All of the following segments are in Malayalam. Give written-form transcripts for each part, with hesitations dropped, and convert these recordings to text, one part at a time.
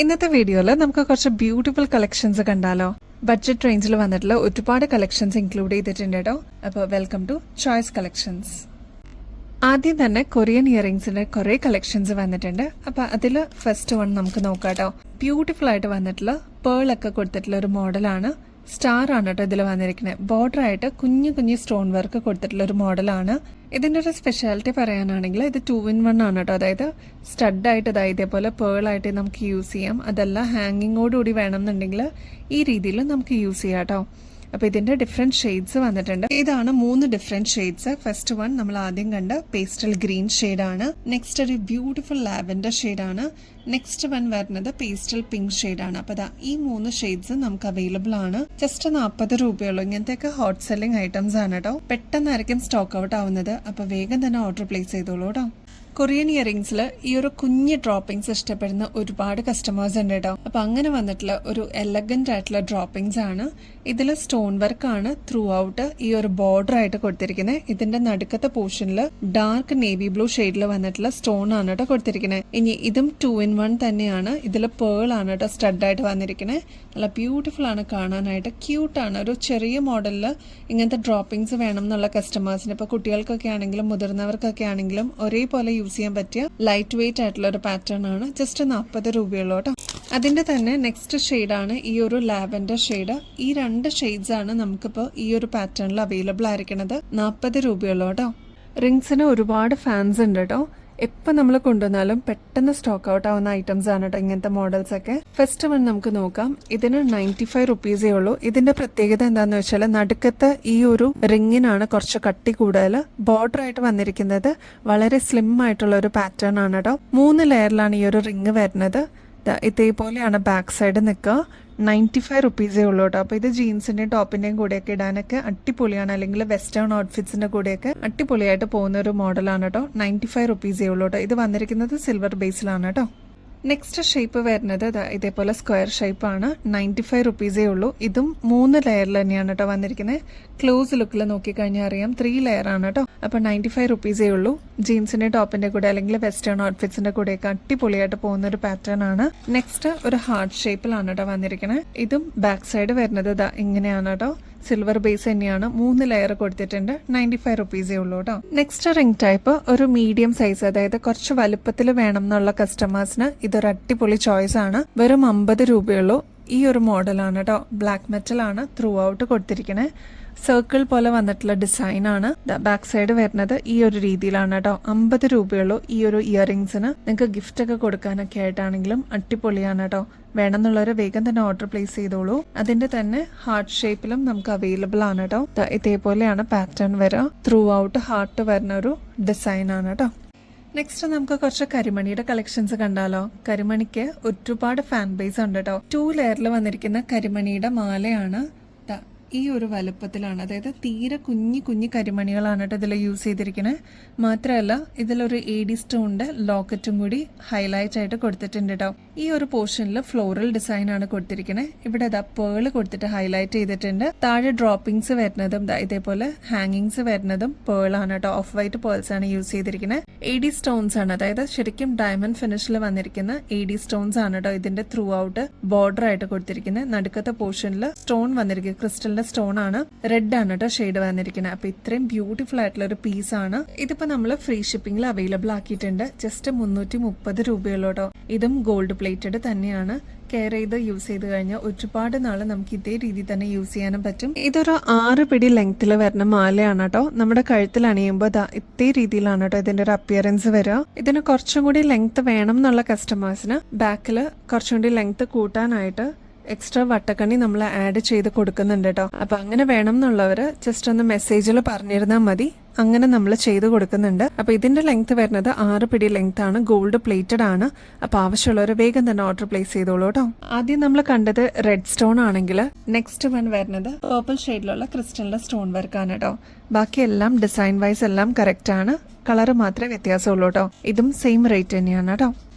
ഇന്നത്തെ വീഡിയോയിൽ നമുക്ക് കുറച്ച് ബ്യൂട്ടിഫുൾ കളക്ഷൻസ് കണ്ടാലോ. ബഡ്ജറ്റ് റേഞ്ചിൽ വന്നിട്ടുള്ള ഒരുപാട് കളക്ഷൻസ് ഇൻക്ലൂഡ് ചെയ്തിട്ടുണ്ട് കേട്ടോ. അപ്പോൾ വെൽക്കം ടു ചോയ്സ് കളക്ഷൻസ്. ആദ്യം തന്നെ കൊറിയൻ ഇയറിംഗ്സിന്റെ കുറെ കളക്ഷൻസ് വന്നിട്ടുണ്ട്. അപ്പൊ അതിൽ ഫസ്റ്റ് വൺ നമുക്ക് നോക്കാം കേട്ടോ. ബ്യൂട്ടിഫുൾ ആയിട്ട് വന്നിട്ടുള്ള പേൾ ഒക്കെ കൊടുത്തിട്ടുള്ള ഒരു മോഡലാണ്. സ്റ്റാർ ആണ് കേട്ടോ ഇതിൽ വന്നിരിക്കുന്നത്. ബോർഡർ ആയിട്ട് കുഞ്ഞു കുഞ്ഞു സ്റ്റോൺ വർക്ക് കൊടുത്തിട്ടുള്ള ഒരു മോഡലാണ്. ഇതിന്റെ ഒരു സ്പെഷ്യാലിറ്റി പറയാനാണെങ്കിൽ ഇത് 2-in-1 ആണ് കേട്ടോ. അതായത് സ്റ്റഡായിട്ട് ഇതേപോലെ പേളായിട്ട് നമുക്ക് യൂസ് ചെയ്യാം. അതല്ല ഹാങ്ങിങ്ങോടുകൂടി വേണമെന്നുണ്ടെങ്കിൽ ഈ രീതിയിൽ നമുക്ക് യൂസ് ചെയ്യാം കേട്ടോ. അപ്പൊ ഇതിന്റെ ഡിഫറെന്റ് ഷെയ്ഡ്സ് വന്നിട്ടുണ്ട്. ഇതാണ് 3 ഡിഫറെന്റ് ഷെയ്ഡ്സ്. ഫസ്റ്റ് വൺ നമ്മൾ ആദ്യം കണ്ട പേസ്റ്റൽ ഗ്രീൻ ഷെയ്ഡാണ്. നെക്സ്റ്റ് ഒരു ബ്യൂട്ടിഫുൾ ലാവൻഡർ ഷെയ്ഡാണ്. നെക്സ്റ്റ് വൺ വരുന്നത് പേസ്റ്റൽ പിങ്ക് ഷെയ്ഡാണ്. അപ്പൊ ഈ 3 ഷെയ്ഡ്സ് നമുക്ക് അവൈലബിൾ ആണ്. ജസ്റ്റ് 40 രൂപയുള്ളൂ. ഇങ്ങനത്തെയൊക്കെ ഹോട്ട് സെല്ലിംഗ് ഐറ്റംസ് ആണ് കേട്ടോ. പെട്ടെന്നായിരിക്കും സ്റ്റോക്ക് ഔട്ട് ആവുന്നത്. അപ്പൊ വേഗം തന്നെ ഓർഡർ പ്ലേസ് ചെയ്തോളൂ കേട്ടോ. കൊറിയൻ ഇയറിംഗ്സിൽ ഈ ഒരു കുഞ്ഞ് ഡ്രോപ്പിംഗ്സ് ഇഷ്ടപ്പെടുന്ന ഒരുപാട് കസ്റ്റമേഴ്സ് ഉണ്ട് കേട്ടോ. അപ്പൊ അങ്ങനെ വന്നിട്ടുള്ള ഒരു എലഗന്റ് ആയിട്ടുള്ള ഡ്രോപ്പിംഗ്സ് ആണ്. ഇതിൽ സ്റ്റോൺ വർക്ക് ആണ് ത്രൂ ഔട്ട് ഈ ഒരു ബോർഡർ ആയിട്ട് കൊടുത്തിരിക്കുന്നത്. ഇതിന്റെ നടുക്കത്തെ പോർഷനിൽ ഡാർക്ക് നേവി ബ്ലൂ ഷെയ്ഡിൽ വന്നിട്ടുള്ള സ്റ്റോൺ ആണ് കേട്ടോ കൊടുത്തിരിക്കുന്നത്. ഇനി ഇതും 2-in-1 തന്നെയാണ്. ഇതിൽ പേൾ ആണ് കേട്ടോ സ്റ്റഡായിട്ട് വന്നിരിക്കുന്നത്. നല്ല ബ്യൂട്ടിഫുൾ ആണ് കാണാനായിട്ട്. ക്യൂട്ടാണ്. ഒരു ചെറിയ മോഡലിൽ ഇങ്ങനത്തെ ഡ്രോപ്പിംഗ്സ് വേണം എന്നുള്ള കസ്റ്റമേഴ്സിന്, ഇപ്പൊ കുട്ടികൾക്കൊക്കെ ആണെങ്കിലും മുതിർന്നവർക്കൊക്കെ ആണെങ്കിലും ഒരേപോലെ യൂസ് ചെയ്യാൻ പറ്റിയ ലൈറ്റ് വെയിറ്റ് ആയിട്ടുള്ള ഒരു പാറ്റേൺ ആണ്. ജസ്റ്റ് 40 രൂപയുള്ളൂ കേട്ടോ. അതിന്റെ തന്നെ നെക്സ്റ്റ് ഷെയ്ഡാണ് ഈ ഒരു ലാവൻഡർ ഷെയ്ഡ്. ഈ 2 ഷെയ്ഡ്സ് ആണ് നമുക്കിപ്പോ ഈ ഒരു പാറ്റേണിൽ അവൈലബിൾ ആയിരിക്കുന്നത്. 40 രൂപയുള്ളൂ കേട്ടോ. റിങ്സിന് ഒരുപാട് ഫാൻസ് ഉണ്ട് കേട്ടോ. എപ്പോൾ നമ്മൾ കൊണ്ടുവന്നാലും പെട്ടെന്ന് സ്റ്റോക്ക് ഔട്ട് ആവുന്ന ഐറ്റംസ് ആണ് കേട്ടോ ഇങ്ങനത്തെ മോഡൽസ് ഒക്കെ. ഫസ്റ്റ് വൺ നമുക്ക് നോക്കാം. ഇതിന് 95 റുപ്പീസേ ഉള്ളൂ. ഇതിന്റെ പ്രത്യേകത എന്താന്ന് വെച്ചാൽ നടുക്കത്തെ ഈ ഒരു റിങ്ങിനാണ് കുറച്ച് കട്ടി കൂടുതൽ. ബോർഡർ ആയിട്ട് വന്നിരിക്കുന്നത് വളരെ സ്ലിം ആയിട്ടുള്ള ഒരു പാറ്റേൺ ആണ് കേട്ടോ. 3 ലെയറിലാണ് ഈ ഒരു റിങ് വരുന്നത്. ഇതേപോലെയാണ് ബാക്ക് സൈഡ് നിൽക്കുക. 95 റുപ്പീസേ ഉള്ളൂ കേട്ടോ. അപ്പോൾ ഇത് ജീൻസിന്റെയും ടോപ്പിന്റെയും കൂടെയൊക്കെ ഇടാനൊക്കെ അടിപൊളിയാണ്. അല്ലെങ്കിൽ വെസ്റ്റേൺ ഔട്ട്ഫിറ്റ്സിന്റെ കൂടെയൊക്കെ അടിപൊളിയായിട്ട് പോകുന്ന ഒരു മോഡലാണ് കേട്ടോ. 95 റുപ്പീസേ ഉള്ളൂ കേട്ടോ. ഇത് വന്നിരിക്കുന്നത് സിൽവർ ബേസിലാണ് കേട്ടോ. നെക്സ്റ്റ് ഷേപ്പ് വരുന്നത് ഇതേപോലെ സ്ക്വയർ ഷേപ്പാണ്. 95 റുപ്പീസേ ഉള്ളൂ. ഇതും 3 ലെയറിൽ തന്നെയാണ് കേട്ടോ വന്നിരിക്കുന്നത്. ക്ലോസ് ലുക്കിൽ നോക്കിക്കഴിഞ്ഞാൽ അറിയാം 3 ലെയർ ആണ് കേട്ടോ. അപ്പൊ 95 റുപ്പീസേ ഉള്ളൂ. ജീൻസിന്റെ ടോപ്പിന്റെ കൂടെ അല്ലെങ്കിൽ വെസ്റ്റേൺ ഔട്ട്ഫിറ്റ്സിന്റെ കൂടെയൊക്കെ അടിപൊളിയായിട്ട് പോകുന്ന ഒരു പാറ്റേൺ ആണ്. നെക്സ്റ്റ് ഒരു ഹാർട്ട് ഷേപ്പിലാണ് കേട്ടോ വന്നിരിക്കുന്നത്. ഇതും ബാക്ക് സൈഡ് വരുന്നത് ഇങ്ങനെയാണ് കേട്ടോ. സിൽവർ ബേസ് തന്നെയാണ്. 3 ലെയർ കൊടുത്തിട്ടുണ്ട്. 95 റുപ്പീസേ ഉള്ളൂ കേട്ടോ. നെക്സ്റ്റ് റിംഗ് ടൈപ്പ് ഒരു മീഡിയം സൈസ്, അതായത് കുറച്ച് വലുപ്പത്തിൽ വേണം എന്നുള്ള കസ്റ്റമേഴ്സിന് ഇതൊരു അടിപൊളി ചോയ്സ് ആണ്. വെറും 50 രൂപയുള്ളൂ. ഈ ഒരു മോഡലാണ് കേട്ടോ. ബ്ലാക്ക് മെറ്റൽ ആണ് ത്രൂ ഔട്ട് കൊടുത്തിരിക്കുന്നത്. സർക്കിൾ പോലെ വന്നിട്ടുള്ള ഡിസൈൻ ആണ്. ബാക്ക് സൈഡ് വരുന്നത് ഈ ഒരു രീതിയിലാണ് കേട്ടോ. 50 രൂപയുള്ളൂ ഈ ഒരു ഇയറിംഗ്സിന്. നിങ്ങൾക്ക് ഗിഫ്റ്റ് ഒക്കെ കൊടുക്കാനൊക്കെ ആയിട്ടാണെങ്കിലും അടിപൊളിയാണ് കേട്ടോ. വേണമെന്നുള്ളവർ വേഗം തന്നെ ഓർഡർ പ്ലേസ് ചെയ്തോളൂ. അതിന്റെ തന്നെ ഹാർട്ട് ഷേപ്പിലും നമുക്ക് അവൈലബിൾ ആണ് കേട്ടോ. ഇതേപോലെയാണ് പാറ്റേൺ വരിക. ത്രൂ ഔട്ട് ഹാർട്ട് വരുന്ന ഒരു ഡിസൈൻ ആണ് കേട്ടോ. നെക്സ്റ്റ് നമുക്ക് കുറച്ച് കരിമണിയുടെ കളക്ഷൻസ് കണ്ടാലോ. കരിമണിക്ക് ഒരുപാട് ഫാൻ ബേസ് ഉണ്ട് കേട്ടോ. 2 ലെയറിൽ വന്നിരിക്കുന്ന കരിമണിയുടെ മാലയാണ്. ഈ ഒരു വലുപ്പത്തിലാണ്, അതായത് തീരെ കുഞ്ഞു കരിമണികളാണ് കേട്ടോ ഇതിൽ യൂസ് ചെയ്തിരിക്കുന്നത്. മാത്രമല്ല ഇതിലൊരു AD സ്റ്റോണിന്റെ ലോക്കറ്റും കൂടി ഹൈലൈറ്റ് ആയിട്ട് കൊടുത്തിട്ടുണ്ട് കേട്ടോ. ഈ ഒരു പോർഷനിൽ ഫ്ലോറൽ ഡിസൈൻ ആണ് കൊടുത്തിരിക്കുന്നത്. ഇവിടെ പേള് കൊടുത്തിട്ട് ഹൈലൈറ്റ് ചെയ്തിട്ടുണ്ട്. താഴെ ഡ്രോപ്പിംഗ്സ് വരുന്നതും ഇതേപോലെ ഹാങ്ങിങ്സ് വരുന്നതും പേളാണ് കേട്ടോ. ഓഫ് വൈറ്റ് പേൾസ് ആണ് യൂസ് ചെയ്തിരിക്കുന്നത്. AD സ്റ്റോൺസ് ആണ്, അതായത് ശരിക്കും ഡയമണ്ട് ഫിനിഷിൽ വന്നിരിക്കുന്ന AD സ്റ്റോൺസ് ആണ് കേട്ടോ ഇതിന്റെ ത്രൂ ഔട്ട് ബോർഡർ ആയിട്ട് കൊടുത്തിരിക്കുന്നത്. നടുക്കത്തെ പോർഷനിൽ സ്റ്റോൺ വന്നിരിക്കുന്നത് ക്രിസ്റ്റൽ സ്റ്റോൺ ആണ്. റെഡ് ആണ് കേട്ടോ ഷെയ്ഡ് വന്നിരിക്കുന്നത്. അപ്പൊ ഇത്രയും ബ്യൂട്ടിഫുൾ ആയിട്ടുള്ള ഒരു പീസ് ആണ്. ഇതിപ്പോ നമ്മൾ ഫ്രീ ഷിപ്പിംഗിൽ അവൈലബിൾ ആക്കിയിട്ടുണ്ട്. ജസ്റ്റ് 330 രൂപയുള്ളൂ കേട്ടോ. ഇതും ഗോൾഡ് പ്ലേറ്റഡ് തന്നെയാണ്. കെയർ ചെയ്ത് യൂസ് ചെയ്ത് കഴിഞ്ഞാൽ ഒരുപാട് നാള് നമുക്ക് ഇതേ രീതിയിൽ തന്നെ യൂസ് ചെയ്യാനും പറ്റും. ഇതൊരു 6 പിടി ലെങ്ത്തിൽ വരുന്ന മാലയാണ് കേട്ടോ. നമ്മുടെ കഴുത്തിൽ അണിയുമ്പോൾ ഇതേ രീതിയിലാണ് കേട്ടോ ഇതിന്റെ ഒരു അപ്പിയറൻസ് വരിക. ഇതിന് കുറച്ചും കൂടി ലെങ്ത് വേണം എന്നുള്ള കസ്റ്റമേഴ്സിന് ബാക്കിൽ കുറച്ചും കൂടി ലെങ്ത് കൂട്ടാനായിട്ട് എക്സ്ട്രാ വട്ടക്കണ്ണി നമ്മൾ ആഡ് ചെയ്ത് കൊടുക്കുന്നുണ്ട് കേട്ടോ. അപ്പൊ അങ്ങനെ വേണം എന്നുള്ളവര് ജസ്റ്റ് ഒന്ന് മെസ്സേജിൽ പറഞ്ഞിരുന്നാൽ മതി. അങ്ങനെ നമ്മൾ ചെയ്ത് കൊടുക്കുന്നുണ്ട്. അപ്പൊ ഇതിന്റെ ലെങ്ത് വരുന്നത് 6 പിടി ലെങ്ത് ആണ്. ഗോൾഡ് പ്ലേറ്റഡ് ആണ്. അപ്പൊ ആവശ്യമുള്ളവർ വേഗം തന്നെ ഓർഡർ പ്ലേസ് ചെയ്തോളൂ കേട്ടോ. ആദ്യം നമ്മൾ കണ്ടത് റെഡ് സ്റ്റോൺ ആണെങ്കിൽ നെക്സ്റ്റ് വൺ വരുന്നത് പേർപ്പിൾ ഷെയ്ഡിലുള്ള ക്രിസ്റ്റലിന്റെ സ്റ്റോൺ വർക്ക് ആണ് കേട്ടോ. ബാക്കിയെല്ലാം ഡിസൈൻ വൈസ് എല്ലാം കറക്റ്റ് ആണ്. കളർ മാത്രമേ വ്യത്യാസമുള്ളൂ കേട്ടോ. ഇതും സെയിം റേറ്റ് തന്നെയാണ് കേട്ടോ.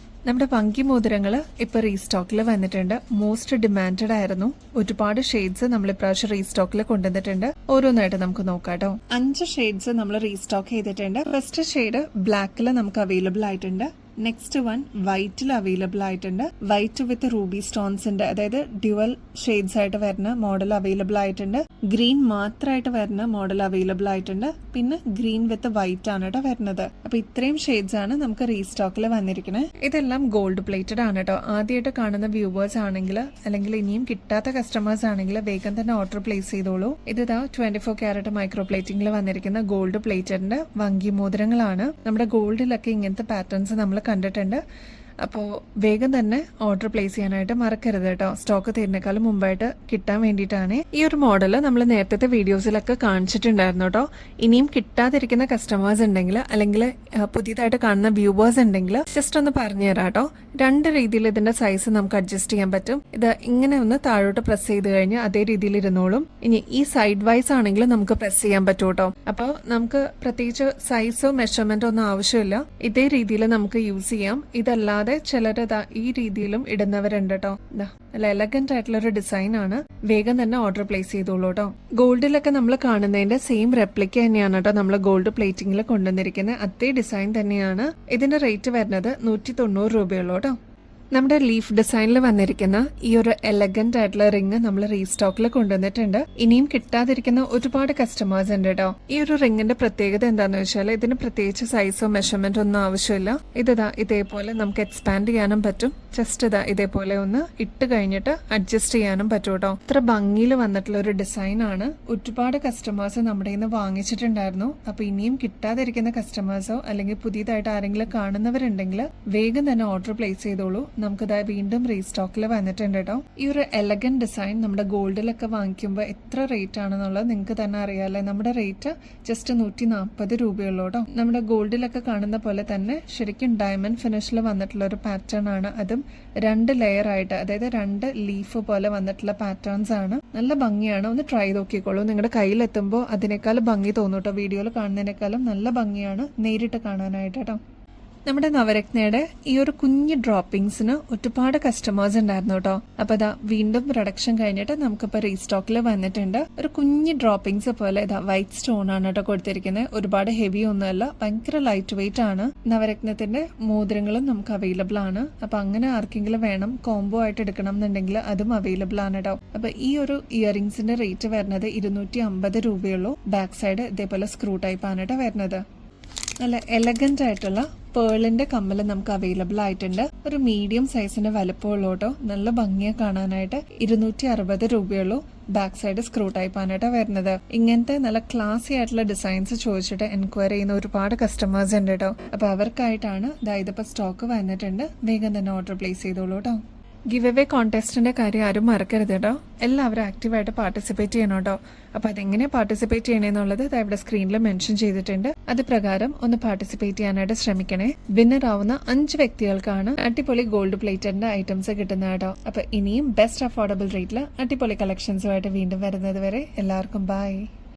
നമ്മുടെ വങ്കി മോതിരങ്ങൾ ഇപ്പൊ റീസ്റ്റോക്കിൽ വന്നിട്ടുണ്ട്. മോസ്റ്റ് ഡിമാൻഡഡ് ആയിരുന്നു. ഒരുപാട് ഷെയ്ഡ്സ് നമ്മൾ ഇപ്രാവശ്യം റീസ്റ്റോക്കിൽ കൊണ്ടുവന്നിട്ടുണ്ട്. ഓരോന്നായിട്ട് നമുക്ക് നോക്കാട്ടോ. 5 ഷെയ്ഡ്സ് നമ്മൾ റീസ്റ്റോക്ക് ചെയ്തിട്ടുണ്ട്. ഫസ്റ്റ് ഷെയ്ഡ് ബ്ലാക്കിൽ നമുക്ക് അവൈലബിൾ ആയിട്ടുണ്ട്. നെക്സ്റ്റ് വൺ വൈറ്റിൽ അവൈലബിൾ ആയിട്ടുണ്ട്. വൈറ്റ് വിത്ത് റൂബി സ്റ്റോൺസിന്റെ, അതായത് ഡ്യുവൽ ഷെയ്ഡ്സ് ആയിട്ട് വരുന്ന മോഡൽ അവൈലബിൾ ആയിട്ടുണ്ട്. ഗ്രീൻ മാത്രമായിട്ട് വരുന്ന മോഡൽ അവൈലബിൾ ആയിട്ടുണ്ട്. പിന്നെ ഗ്രീൻ വിത്ത് വൈറ്റ് ആണ് കേട്ടോ വരുന്നത്. അപ്പൊ ഇത്രയും ഷെയ്ഡ്സ് ആണ് നമുക്ക് റീസ്റ്റോക്കിൽ വന്നിരിക്കുന്നത്. ഇതെല്ലാം ഗോൾഡ് പ്ലേറ്റഡ് ആണ് കേട്ടോ. ആദ്യമായിട്ട് കാണുന്ന വ്യൂവേഴ്സ് ആണെങ്കിൽ അല്ലെങ്കിൽ ഇനിയും കിട്ടാത്ത കസ്റ്റമേഴ്സ് ആണെങ്കിൽ വേഗം തന്നെ ഓർഡർ പ്ലേസ് ചെയ്തോളൂ. ഇതാ 24 ക്യാരറ്റ് മൈക്രോ പ്ലേറ്റിംഗിൽ വന്നിരിക്കുന്ന ഗോൾഡ് പ്ലേറ്റഡിന്റെ വങ്കി മോതിരങ്ങളാണ്. നമ്മുടെ ഗോൾഡിലൊക്കെ ഇങ്ങനത്തെ പാറ്റേൺസ് നമ്മൾ കണ്ടിട്ടുണ്ട്. അപ്പോൾ വേഗം തന്നെ ഓർഡർ പ്ലേസ് ചെയ്യാനായിട്ട് മറക്കരുത് കേട്ടോ. സ്റ്റോക്ക് തീരുന്നേക്കാളും മുമ്പായിട്ട് കിട്ടാൻ വേണ്ടിയിട്ടാണ്. ഈ ഒരു മോഡൽ നമ്മൾ നേരത്തെ വീഡിയോസിലൊക്കെ കാണിച്ചിട്ടുണ്ടായിരുന്നു കേട്ടോ. ഇനിയും കിട്ടാതിരിക്കുന്ന കസ്റ്റമേഴ്സ് ഉണ്ടെങ്കിൽ അല്ലെങ്കിൽ പുതിയതായിട്ട് കാണുന്ന വ്യൂവേഴ്സ് ഉണ്ടെങ്കിൽ ജസ്റ്റ് ഒന്ന് പറഞ്ഞു തരാം കേട്ടോ. 2 രീതിയിൽ ഇതിന്റെ സൈസ് നമുക്ക് അഡ്ജസ്റ്റ് ചെയ്യാൻ പറ്റും. ഇത് ഇങ്ങനെ ഒന്ന് താഴോട്ട് പ്രസ് ചെയ്ത് കഴിഞ്ഞാൽ അതേ രീതിയിൽ ഇരുന്നോളും. ഇനി ഈ സൈഡ് വൈസ് ആണെങ്കിൽ നമുക്ക് പ്രസ് ചെയ്യാൻ പറ്റും കേട്ടോ. അപ്പോൾ നമുക്ക് പ്രത്യേകിച്ച് സൈസോ മെഷർമെന്റോ ഒന്നും ആവശ്യമില്ല. ഇതേ രീതിയിൽ നമുക്ക് യൂസ് ചെയ്യാം. ഇതല്ലാതെ ചിലർ ഈ രീതിയിലും ഇടുന്നവരുണ്ട് കേട്ടോ. നല്ല എലഗന്റ് ആയിട്ടുള്ള ഒരു ഡിസൈൻ ആണ്. വേഗം തന്നെ ഓർഡർ പ്ലേസ് ചെയ്തോളൂ കേട്ടോ. ഗോൾഡിലൊക്കെ നമ്മൾ കാണുന്നതിന്റെ സെയിം റെപ്ലിക്ക തന്നെയാണ് കേട്ടോ നമ്മൾ ഗോൾഡ് പ്ലേറ്റിംഗിൽ കൊണ്ടുവന്നിരിക്കുന്നത്. അതേ ഡിസൈൻ തന്നെയാണ്. ഇതിന്റെ റേറ്റ് വരുന്നത് 190 രൂപയുള്ളൂ കേട്ടോ. നമ്മുടെ ലീഫ് ഡിസൈനിൽ വന്നിരിക്കുന്ന ഈ ഒരു എലഗന്റ് ആയിട്ടുള്ള റിംഗ് നമ്മൾ റീസ്റ്റോക്കിൽ കൊണ്ടുവന്നിട്ടുണ്ട്. ഇനിയും കിട്ടാതിരിക്കുന്ന ഒരുപാട് കസ്റ്റമേഴ്സ് ഉണ്ട് കേട്ടോ. ഈ ഒരു റിംഗിന്റെ പ്രത്യേകത എന്താന്ന് വെച്ചാൽ ഇതിന് പ്രത്യേകിച്ച് സൈസോ മെഷർമെന്റ് ഒന്നും ആവശ്യമില്ല. ഇതേപോലെ നമുക്ക് എക്സ്പാൻഡ് ചെയ്യാനും പറ്റും. ജസ്റ്റ് ഇതേപോലെ ഒന്ന് ഇട്ട് കഴിഞ്ഞിട്ട് അഡ്ജസ്റ്റ് ചെയ്യാനും പറ്റും കേട്ടോ. ഇത്ര ഭംഗിയിൽ വന്നിട്ടുള്ള ഒരു ഡിസൈൻ ആണ്. ഒരുപാട് കസ്റ്റമേഴ്സ് നമ്മുടെ നിന്ന് വാങ്ങിച്ചിട്ടുണ്ടായിരുന്നു. അപ്പൊ ഇനിയും കിട്ടാതിരിക്കുന്ന കസ്റ്റമേഴ്സോ അല്ലെങ്കിൽ പുതിയതായിട്ട് ആരെങ്കിലും കാണുന്നവരുണ്ടെങ്കിൽ വേഗം തന്നെ ഓർഡർ പ്ലേസ് ചെയ്തോളൂ. നമുക്കിതായി വീണ്ടും റീസ്റ്റോക്കിൽ വന്നിട്ടുണ്ട് കേട്ടോ. ഈ ഒരു എലഗന്റ് ഡിസൈൻ നമ്മുടെ ഗോൾഡിലൊക്കെ വാങ്ങിക്കുമ്പോൾ എത്ര റേറ്റ് ആണെന്നുള്ളത് നിങ്ങൾക്ക് തന്നെ അറിയാമല്ലേ. നമ്മുടെ റേറ്റ് ജസ്റ്റ് 140 രൂപയുള്ളൂ കേട്ടോ. നമ്മുടെ ഗോൾഡിലൊക്കെ കാണുന്ന പോലെ തന്നെ ശരിക്കും ഡയമണ്ട് ഫിനിഷിൽ വന്നിട്ടുള്ള ഒരു പാറ്റേൺ ആണ്. അതും 2 ലെയർ ആയിട്ട്, അതായത് 2 ലീഫ് പോലെ വന്നിട്ടുള്ള പാറ്റേൺസ് ആണ്. നല്ല ഭംഗിയാണ്. ഒന്ന് ട്രൈ നോക്കിക്കോളൂ. നിങ്ങളുടെ കയ്യിലെത്തുമ്പോൾ അതിനേക്കാളും ഭംഗി തോന്നും കേട്ടോ. വീഡിയോയിൽ കാണുന്നതിനേക്കാളും നല്ല ഭംഗിയാണ് നേരിട്ട് കാണാനായിട്ട് കേട്ടോ. നമ്മുടെ നവരത്നയുടെ ഈ ഒരു കുഞ്ഞു ഡ്രോപ്പിംഗ്സിന് ഒരുപാട് കസ്റ്റമേഴ്സ് ഉണ്ടായിരുന്നു കേട്ടോ. അപ്പൊ വീണ്ടും പ്രൊഡക്ഷൻ കഴിഞ്ഞിട്ട് നമുക്കിപ്പോ റീസ്റ്റോക്കിൽ വന്നിട്ടുണ്ട്. ഒരു കുഞ്ഞു ഡ്രോപ്പിംഗ്സ് പോലെ വൈറ്റ് സ്റ്റോൺ ആണ് കേട്ടോ കൊടുത്തിരിക്കുന്നത്. ഒരുപാട് ഹെവി ഒന്നുമല്ല, ഭയങ്കര ലൈറ്റ് വെയിറ്റ് ആണ്. നവരത്നത്തിന്റെ മോതിരങ്ങളും നമുക്ക് അവൈലബിൾ ആണ്. അപ്പൊ അങ്ങനെ ആർക്കെങ്കിലും വേണം കോംബോ ആയിട്ട് എടുക്കണം എന്നുണ്ടെങ്കിൽ അതും അവൈലബിൾ ആണ് കേട്ടോ. അപ്പൊ ഈ ഒരു ഇയറിംഗ്സിന്റെ റേറ്റ് വരുന്നത് 250 രൂപയുള്ളൂ. ബാക്ക് സൈഡ് ഇതേപോലെ സ്ക്രൂ ടൈപ്പ് ആണ് കേട്ടോ വരുന്നത്. നല്ല എലഗന്റ് ആയിട്ടുള്ള പേളിന്റെ കമ്മൽ നമുക്ക് അവൈലബിൾ ആയിട്ടുണ്ട്. ഒരു മീഡിയം സൈസിന്റെ വലുപ്പമുള്ളൂ കേട്ടോ. നല്ല ഭംഗിയെ കാണാനായിട്ട് 260 രൂപയുള്ളൂ. ബാക്ക് സൈഡ് സ്ക്രൂ ടൈപ്പ് ആണ് കേട്ടോ വരുന്നത്. ഇങ്ങനത്തെ നല്ല ക്ലാസി ആയിട്ടുള്ള ഡിസൈൻസ് ചോദിച്ചിട്ട് എൻക്വയറി ചെയ്യുന്ന ഒരുപാട് കസ്റ്റമേഴ്സ് ഉണ്ട് കേട്ടോ. അപ്പൊ അവർക്കായിട്ടാണ് ഇതിപ്പോ സ്റ്റോക്ക് വന്നിട്ടുണ്ട്. വേഗം തന്നെ ഓർഡർ പ്ലേസ് ചെയ്തോളൂ കേട്ടോ. ഗിവ് അവേ കോൺടെസ്റ്റിന്റെ കാര്യം ആരും മറക്കരുത് കേട്ടോ. എല്ലാവരും ആക്റ്റീവായിട്ട് പാർട്ടിസിപ്പേറ്റ് ചെയ്യണം കേട്ടോ. അപ്പൊ അതെങ്ങനെ പാർട്ടിസിപ്പേറ്റ് ചെയ്യണമെന്നുള്ളത് ഇവിടെ സ്ക്രീനിൽ മെൻഷൻ ചെയ്തിട്ടുണ്ട്. അത് പ്രകാരം ഒന്ന് പാർട്ടിസിപ്പേറ്റ് ചെയ്യാനായിട്ട് ശ്രമിക്കണേ. വിന്നർ ആവുന്ന 5 വ്യക്തികൾക്കാണ് അടിപൊളി ഗോൾഡ് പ്ലേറ്റഡിന്റെ ഐറ്റംസ് കിട്ടുന്നത് കേട്ടോ. അപ്പൊ ഇനിയും ബെസ്റ്റ് അഫോർഡബിൾ റേറ്റിൽ അടിപൊളി കളക്ഷൻസുമായിട്ട് വീണ്ടും വരുന്നത് വരെ എല്ലാവർക്കും ബൈ.